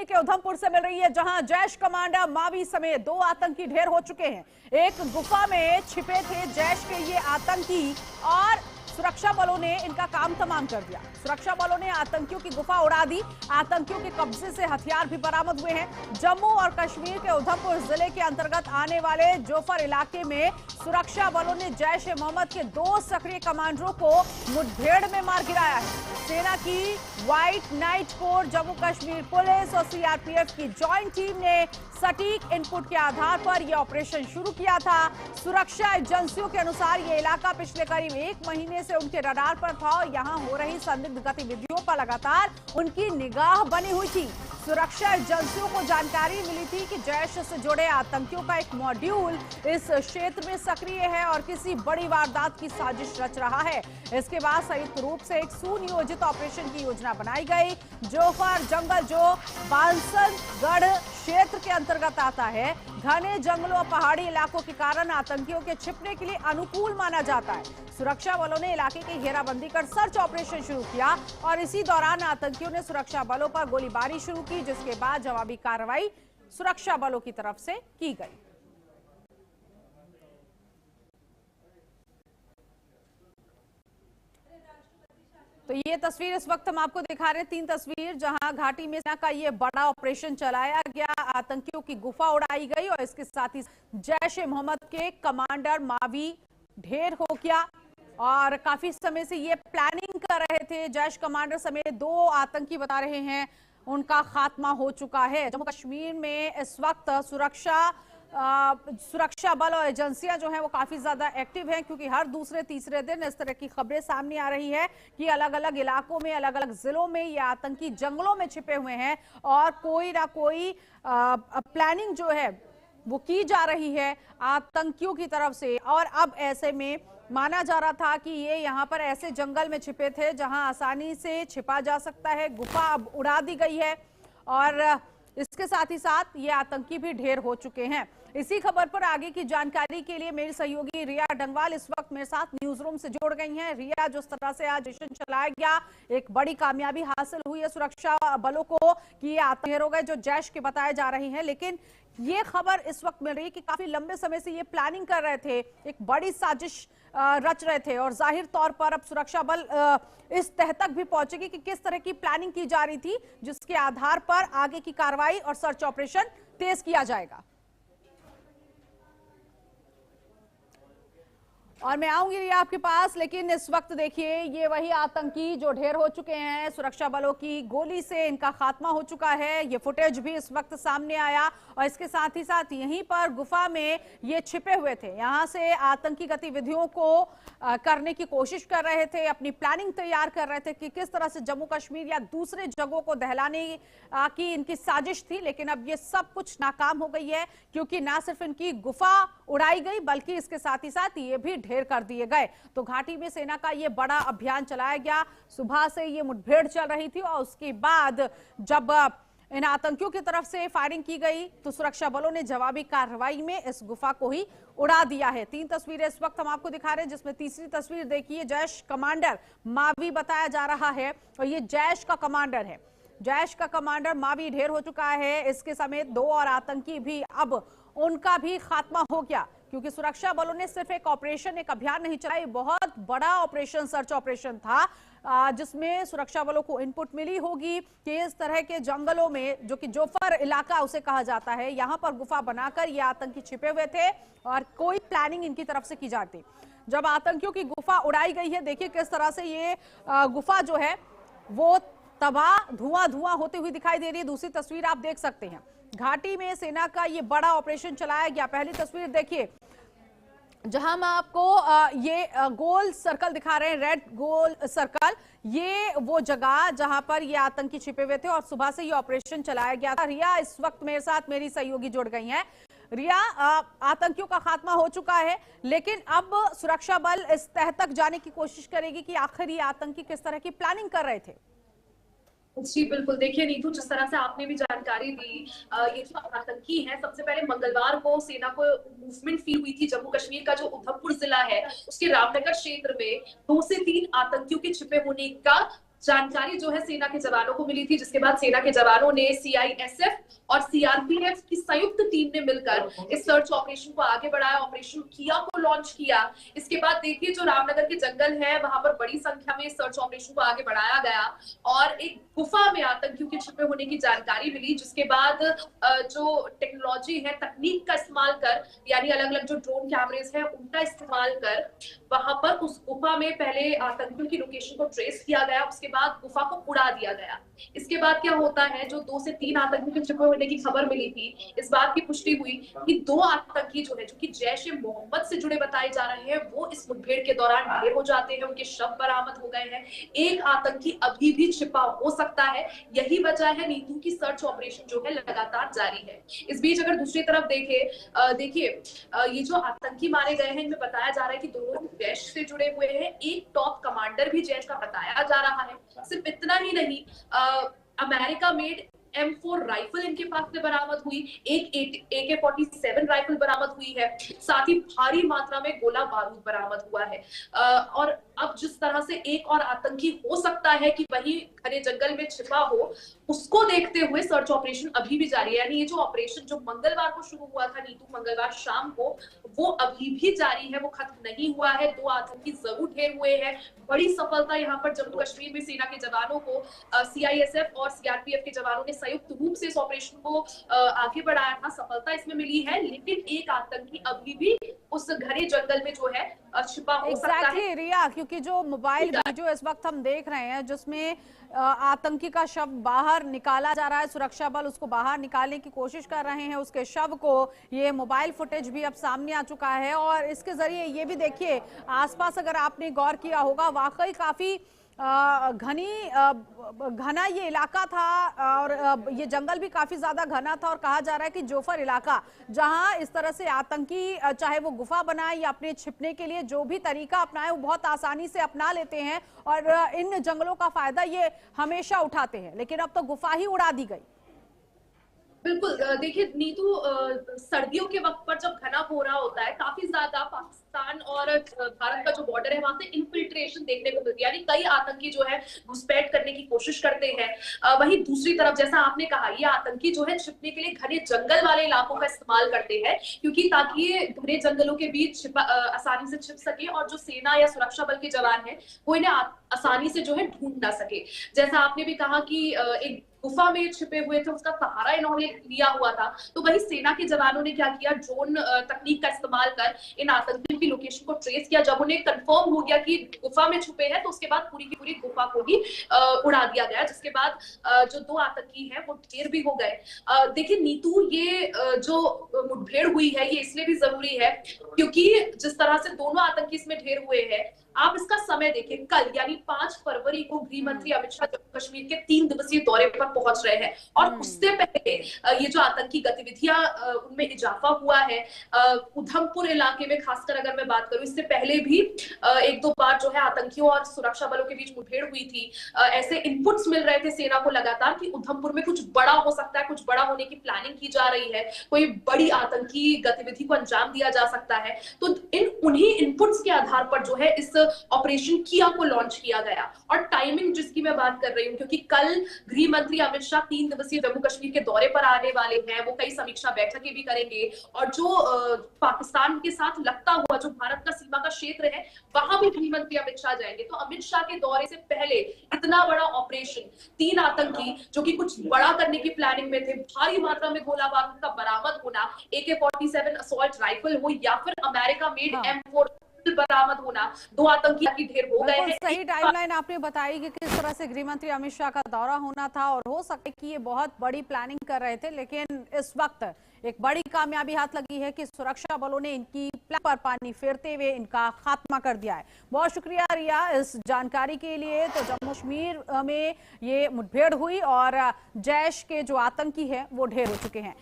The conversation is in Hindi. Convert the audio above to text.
कश्मीर के उधमपुर से मिल रही है, जहां जैश कमांडर मावी समेत 2 आतंकी ढेर हो चुके हैं। एक गुफा में छिपे थे जैश के ये आतंकी और सुरक्षा बलों ने इनका काम तमाम कर दिया। सुरक्षा बलों ने आतंकियों की गुफा उड़ा दी। आतंकियों के कब्जे से हथियार भी बरामद हुए हैं। जम्मू और कश्मीर के उधमपुर जिले के अंतर्गत आने वाले जोफर इलाके में सुरक्षा बलों ने जैश ए मोहम्मद के 2 सक्रिय कमांडरों को मुठभेड़ में मार गिराया है। सेना की white Knight Corps, Jammu Kashmir police और सीआरपीएफ की ज्वाइंट टीम ने सटीक इनपुट के आधार पर यह ऑपरेशन शुरू किया था। सुरक्षा एजेंसियों के अनुसार यह इलाका पिछले करीब 1 महीने से उनके रडार पर था और यहां हो रही संदिग्ध गतिविधियों पर लगातार उनकी निगाह बनी हुई थी। सुरक्षा एजेंसियों को जानकारी मिली थी कि जैश से जुड़े आतंकियों का एक मॉड्यूल इस क्षेत्र में सक्रिय है और किसी बड़ी वारदात की साजिश रच रहा है। इसके बाद संयुक्त रूप से एक सुनियोजित ऑपरेशन की योजना बनाई गई। जोफर जंगल जो बांसलगढ़ क्षेत्र के अंतर्गत आता है, घने जंगलों और पहाड़ी इलाकों के कारण आतंकियों के छिपने के लिए अनुकूल माना जाता है। सुरक्षा बलों ने इलाके की घेराबंदी कर सर्च ऑपरेशन शुरू किया और इसी दौरान आतंकियों ने सुरक्षा बलों पर गोलीबारी शुरू की, जिसके बाद जवाबी कार्रवाई सुरक्षा बलों की तरफ से की गई। तो ये तस्वीर इस वक्त हम आपको दिखा रहे हैं, 3 तस्वीर जहां घाटी में सेना का ये बड़ा ऑपरेशन चलाया गया, आतंकियों की गुफा उड़ाई गई और इसके साथ ही जैश ए मोहम्मद के कमांडर मावी ढेर हो गया और काफी समय से ये प्लानिंग कर रहे थे। जैश कमांडर समेत 2 आतंकी बता रहे हैं उनका खात्मा हो चुका है। जम्मू कश्मीर में इस वक्त सुरक्षा बल और एजेंसियां जो हैं वो काफी ज्यादा एक्टिव हैं, क्योंकि हर दूसरे तीसरे दिन इस तरह की खबरें सामने आ रही है कि अलग अलग इलाकों में, अलग अलग जिलों में ये आतंकी जंगलों में छिपे हुए हैं और कोई ना कोई प्लानिंग जो है वो की जा रही है आतंकियों की तरफ से। और अब ऐसे में माना जा रहा था कि ये यहाँ पर ऐसे जंगल में छिपे थे जहां आसानी से छिपा जा सकता है। गुफा अब उड़ा दी गई है और इसके साथ ही साथ ये आतंकी भी ढेर हो चुके हैं। इसी खबर पर आगे की जानकारी के लिए मेरी सहयोगी रिया डंगवाल इस वक्त मेरे साथ न्यूज रूम से जुड़ गई हैं। रिया, जिस तरह से आज मिशन चलाया गया, एक बड़ी कामयाबी हासिल हुई है सुरक्षा बलों को कि ये आतंकी हो गए जो जैश के बताए जा रहे हैं, लेकिन ये खबर इस वक्त मिल रही है कि काफी लंबे समय से ये प्लानिंग कर रहे थे, एक बड़ी साजिश रच रहे थे और जाहिर तौर पर अब सुरक्षा बल इस तह तक भी पहुंचेगी कि किस तरह की प्लानिंग की जा रही थी, जिसके आधार पर आगे की कार्रवाई और सर्च ऑपरेशन तेज किया जाएगा। और मैं आऊंगी रिया आपके पास, लेकिन इस वक्त देखिए ये वही आतंकी जो ढेर हो चुके हैं, सुरक्षा बलों की गोली से इनका खात्मा हो चुका है। ये फुटेज भी इस वक्त सामने आया और इसके साथ ही साथ यहीं पर गुफा में ये छिपे हुए थे, यहां से आतंकी गतिविधियों को करने की कोशिश कर रहे थे, अपनी प्लानिंग तैयार कर रहे थे कि किस तरह से जम्मू कश्मीर या दूसरे जगहों को दहलाने की इनकी साजिश थी। लेकिन अब ये सब कुछ नाकाम हो गई है, क्योंकि ना सिर्फ इनकी गुफा उड़ाई गई बल्कि इसके साथ ही साथ ये भी ढेर कर दिए गए। तो घाटी में सेना का ये बड़ा अभियान चलाया गया। सुबह से ये मुठभेड़ चल रही थी और उसके बाद जब इन आतंकियों की तरफ से फायरिंग की गई तो सुरक्षा बलों ने जवाबी कार्रवाई में इस गुफा को ही उड़ा दिया है। 3 तस्वीरें इस वक्त हम आपको दिखा रहे हैं, जिसमें तीसरी तस्वीर देखिए, जैश कमांडर मावी बताया जा रहा है और ये जैश का कमांडर है। जैश का कमांडर मावी ढेर हो चुका है, इसके समेत 2 और आतंकी भी अब उनका भी खात्मा हो गया, क्योंकि सुरक्षा बलों ने सिर्फ एक ऑपरेशन, एक अभियान नहीं चलाई, बहुत बड़ा ऑपरेशन, सर्च ऑपरेशन था, जिसमें सुरक्षा बलों को इनपुट मिली होगी कि इस तरह के जंगलों में, जो कि जोफर इलाका उसे कहा जाता है, यहां पर गुफा बनाकर ये आतंकी छिपे हुए थे और कोई प्लानिंग इनकी तरफ से की जाती। जब आतंकियों की गुफा उड़ाई गई है, देखिए किस तरह से ये गुफा जो है वो तबाह, धुआं होते हुए दिखाई दे रही है। दूसरी तस्वीर आप देख सकते हैं, घाटी में सेना का ये बड़ा ऑपरेशन चलाया गया। पहली तस्वीर देखिए, जहां हम आपको ये गोल सर्कल दिखा रहे हैं, रेड गोल सर्कल, ये वो जगह जहां पर ये आतंकी छिपे हुए थे और सुबह से ये ऑपरेशन चलाया गया था। रिया इस वक्त मेरे साथ मेरी सहयोगी जुड़ गई हैं। रिया, आतंकियों का खात्मा हो चुका है, लेकिन अब सुरक्षा बल इस तह तक जाने की कोशिश करेगी कि आखिर ये आतंकी किस तरह की प्लानिंग कर रहे थे। जी बिल्कुल, देखिए नीतू, जिस तरह से आपने भी जानकारी दी, ये जो आतंकी है, सबसे पहले मंगलवार को सेना को मूवमेंट फील हुई थी। जम्मू कश्मीर का जो उधमपुर जिला है उसके रामनगर क्षेत्र में 2 से 3 आतंकियों के छिपे होने का जानकारी जो है सेना के जवानों को मिली थी, जिसके बाद सेना के जवानों ने सीआईएसएफ और सीआरपीएफ की संयुक्त टीम ने मिलकर इस सर्च ऑपरेशन को आगे बढ़ाया, ऑपरेशन किया को लॉन्च किया। इसके बाद देखिए जो रामनगर के जंगल है वहां पर बड़ी संख्या में सर्च ऑपरेशन को आगे बढ़ाया गया और एक गुफा में आतंकियों के छिपे होने की जानकारी मिली, जिसके बाद जो टेक्नोलॉजी है, तकनीक का इस्तेमाल कर, यानी अलग अलग जो ड्रोन कैमरेज है उनका इस्तेमाल कर वहां पर उस गुफा में पहले आतंकियों की लोकेशन को ट्रेस किया गया, उसके बाद गुफा को उड़ा दिया गया। इसके बाद क्या होता है, जो 2 से 3 आतंकियों के छिपे होने की खबर मिली थी, इस बात की पुष्टि हुई कि 2 आतंकी जो है, जो कि जैश ए मोहम्मद से जुड़े बताए जा रहे हैं, वो इस मुठभेड़ के दौरान ढेर हो जाते हैं, उनके शव बरामद हो गए हैं। एक आतंकी अभी भी छिपा हो सकता है, यही वजह है नीतू की सर्च ऑपरेशन जो है लगातार जारी है। इस बीच अगर दूसरी तरफ देखिए ये जो आतंकी मारे गए हैं, इनमें बताया जा रहा है कि दोनों जैश से जुड़े हुए हैं, एक टॉप कमांडर भी जैश का बताया जा रहा है। सिर्फ इतना ही नहीं, अमेरिका मेड M4 राइफल इनके पास से बरामद हुई, एक AK-47 राइफल बरामद हुई है, साथ ही भारी मात्रा में गोला बारूद बरामद हुआ है। और अब जिस तरह से एक और आतंकी हो सकता है कि वही घने जंगल में छिपा हो, उसको देखते हुए सर्च ऑपरेशन अभी भी जारी है। यानी ये जो ऑपरेशन जो मंगलवार को शुरू हुआ था नीतू, मंगलवार शाम को, वो अभी भी जारी है, वो खत्म नहीं हुआ है। 2 आतंकी जरूर ढेर हुए हैं। बड़ी सफलता यहाँ पर जम्मू कश्मीर में सेना के जवानों को, सीआईएसएफ और सीआरपीएफ के जवानों ने संयुक्त रूप से इस ऑपरेशन को आगे बढ़ाया था, सफलता इसमें मिली है। लेकिन एक आतंकी अभी भी उस घने जंगल में जो है छिपा हो सकता है। रिया, क्योंकि जो मोबाइल वीडियो इस वक्त हम देख रहे हैं जिसमें आतंकी का शव बाहर निकाला जा रहा है, सुरक्षा बल उसको बाहर निकालने की कोशिश कर रहे हैं, उसके शव को, ये मोबाइल फुटेज भी अब सामने आ चुका है। और इसके जरिए ये भी देखिए आसपास अगर आपने गौर किया होगा, वाकई काफी घना ये इलाका था और ये जंगल भी काफी ज्यादा घना था। और कहा जा रहा है कि जोफर इलाका, जहां इस तरह से आतंकी चाहे वो गुफा बनाए या अपने छिपने के लिए जो भी तरीका अपनाए, वो बहुत आसानी से अपना लेते हैं और इन जंगलों का फायदा ये हमेशा उठाते हैं। लेकिन अब तो गुफा ही उड़ा दी गई। बिल्कुल, देखिए नीतू, सर्दियों के वक्त पर जब घना कोहरा होता है, काफी ज्यादा पाकिस्तान और भारत का जो बॉर्डर है वहां से इन्फिल्ट्रेशन देखने को मिलती है, यानी कई आतंकी जो है घुसपैठ करने की कोशिश करते हैं। वहीं दूसरी तरफ जैसा आपने कहा, ये आतंकी जो है छिपने के लिए घने जंगल वाले इलाकों का इस्तेमाल करते हैं, क्योंकि ताकि ये घने जंगलों के बीच आसानी से छिप सके और जो सेना या सुरक्षा बल के जवान है वो इन्हें आसानी से जो है ढूंढ ना सके। जैसा आपने भी कहा कि एक गुफा में छिपे हुए थे, उसका सहारा इन्होंने लिया हुआ था, तो वही सेना के जवानों ने क्या किया, ड्रोन तकनीक का इस्तेमाल कर इन आतंकियों की लोकेशन को ट्रेस किया। जब उन्हें कंफर्म हो गया कि गुफा में छुपे हैं, तो उसके बाद पूरी की पूरी गुफा को ही उड़ा दिया गया, जिसके बाद जो 2 आतंकी हैं वो ढेर भी हो गए। देखिए नीतू, ये जो मुठभेड़ हुई है ये इसलिए भी जरूरी है क्योंकि जिस तरह से दोनों आतंकी इसमें ढेर हुए हैं, आप इसका समय देखिए, कल यानी 5 फरवरी को गृह मंत्री अमित शाह जम्मू कश्मीर के 3 दिवसीय दौरे पर पहुंच रहे हैं और उससे पहले ये जो आतंकी गतिविधियां उनमें इजाफा हुआ है, उधमपुर इलाके में खासकर अगर मैं बात करूं, इससे पहले भी 1-2 बार जो है आतंकियों और सुरक्षा बलों के बीच मुठभेड़ हुई थी। ऐसे इनपुट्स मिल रहे थे सेना को लगातार कि उधमपुर में कुछ बड़ा हो सकता है, कुछ बड़ा होने की प्लानिंग की जा रही है, कोई बड़ी आतंकी गतिविधि को अंजाम दिया जा सकता है। तो उन्हीं इनपुट्स के आधार पर जो है इस ऑपरेशन किया को लॉन्च किया गया। और टाइमिंग जिसकी मैं बात कर रही हूँ, क्योंकि कल गृह मंत्री अमित शाह 3 दिवसीय जम्मू कश्मीर के दौरे पर आने वाले हैं, वो कई समीक्षा बैठकें भी करेंगे और जो पाकिस्तान के साथ लगता हुआ जो भारत का सीमा का क्षेत्र है, वहां भी गृह मंत्री अमित शाह जाएंगे। तो अमित शाह के दौरे से पहले इतना बड़ा ऑपरेशन, 3 आतंकी जो कि कुछ बड़ा करने की प्लानिंग में थे, भारी मात्रा में गोला बारूद का बरामद होना, AK-47 असॉल्ट राइफल हो या फिर अमेरिका मेड M4 बरामद होना, 2 आतंकी की ढेर हो गए हैं। सही टाइमलाइन आपने बताई कि किस तरह से गृह मंत्री अमित शाह का दौरा होना था और हो सकता है कि ये बहुत बड़ी प्लानिंग कर रहे थे, लेकिन इस वक्त एक बड़ी कामयाबी हाथ लगी है कि सुरक्षा बलों ने इनकी प्लान पर पानी फेरते हुए इनका खात्मा कर दिया है। बहुत शुक्रिया रिया इस जानकारी के लिए। तो जम्मू कश्मीर में ये मुठभेड़ हुई और जैश के जो आतंकी है वो ढेर हो चुके हैं।